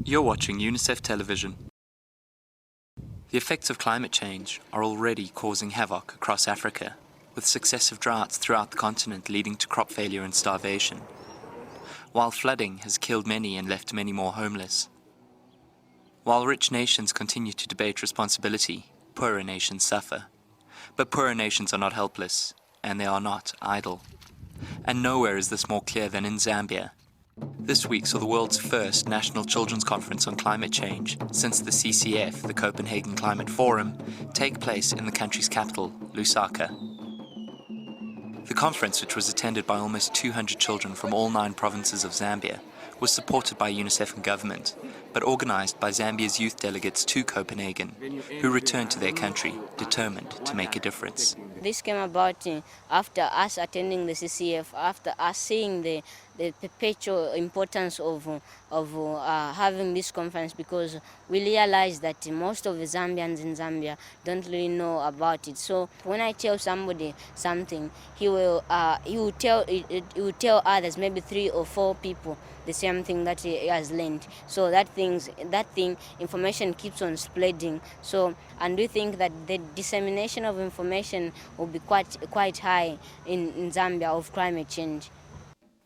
You're watching UNICEF television. The effects of climate change are already causing havoc across Africa, with successive droughts throughout the continent leading to crop failure and starvation, while flooding has killed many and left many more homeless. While rich nations continue to debate responsibility, poorer nations suffer. But poorer nations are not helpless, and they are not idle. And nowhere is this more clear than in Zambia. This week saw the world's first National Children's Conference on Climate Change since the CCF, the Copenhagen Climate Forum, take place in the country's capital, Lusaka. The conference, which was attended by almost 200 children from all 9 provinces of Zambia, was supported by UNICEF and government, but organized by Zambia's youth delegates to Copenhagen, who returned to their country determined to make a difference. This came about after us attending the CCF, after us seeing the perpetual importance of having this conference, because we realized that most of the Zambians in Zambia don't really know about it. So when I tell somebody something, he will tell others, maybe 3 or 4 people, the same thing that he has learned. So that information keeps on spreading. So, and we think that the dissemination of information will be quite high in Zambia of climate change.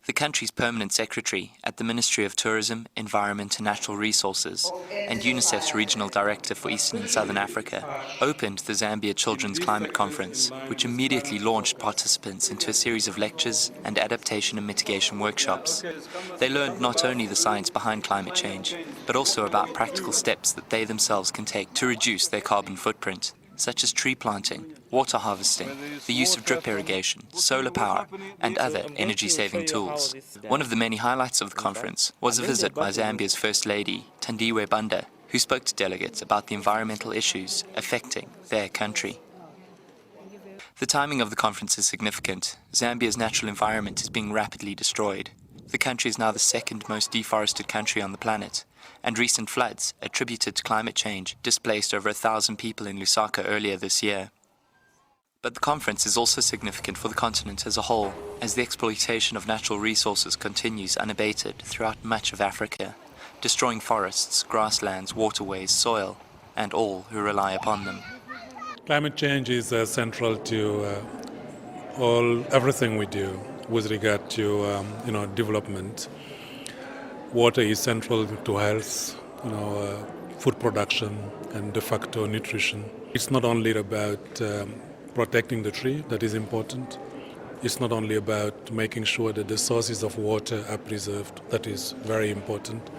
The country's permanent secretary at the Ministry of Tourism, Environment and Natural Resources and UNICEF's regional director for Eastern and Southern Africa opened the Zambia Children's Climate Conference, which immediately launched participants into a series of lectures and adaptation and mitigation workshops. They learned not only the science behind climate change, but also about practical steps that they themselves can take to reduce their carbon footprint, such as tree planting, water harvesting, the use of drip irrigation, solar power, and other energy-saving tools. One of the many highlights of the conference was a visit by Zambia's First Lady, Thandiwe Banda, who spoke to delegates about the environmental issues affecting their country. The timing of the conference is significant. Zambia's natural environment is being rapidly destroyed. The country is now the 2nd most deforested country on the planet, and recent floods attributed to climate change displaced over 1,000 people in Lusaka earlier this year. But the conference is also significant for the continent as a whole, as the exploitation of natural resources continues unabated throughout much of Africa, destroying forests, grasslands, waterways, soil, and all who rely upon them. Climate change is central to everything we do with regard to development. Water is central to health, food production, and de facto nutrition. It's not only about protecting the tree that is important. It's not only about making sure that the sources of water are preserved, that is very important.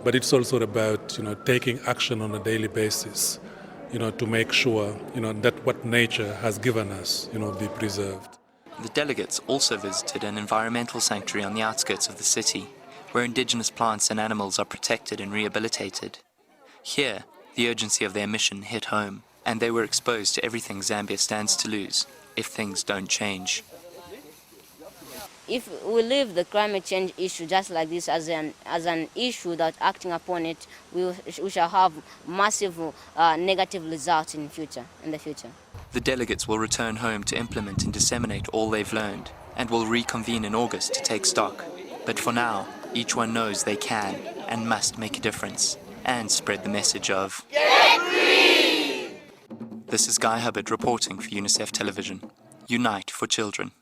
But it's also about taking action on a daily basis, to make sure that what nature has given us be preserved. The delegates also visited an environmental sanctuary on the outskirts of the city, where indigenous plants and animals are protected and rehabilitated. Here, the urgency of their mission hit home, and they were exposed to everything Zambia stands to lose if things don't change. If we leave the climate change issue just like this as an issue without acting upon it, we shall have massive negative results in the future. The delegates will return home to implement and disseminate all they've learned, and will reconvene in August to take stock. But for now, each one knows they can and must make a difference and spread the message of Get Green! This is Guy Hubbard reporting for UNICEF Television. Unite for Children.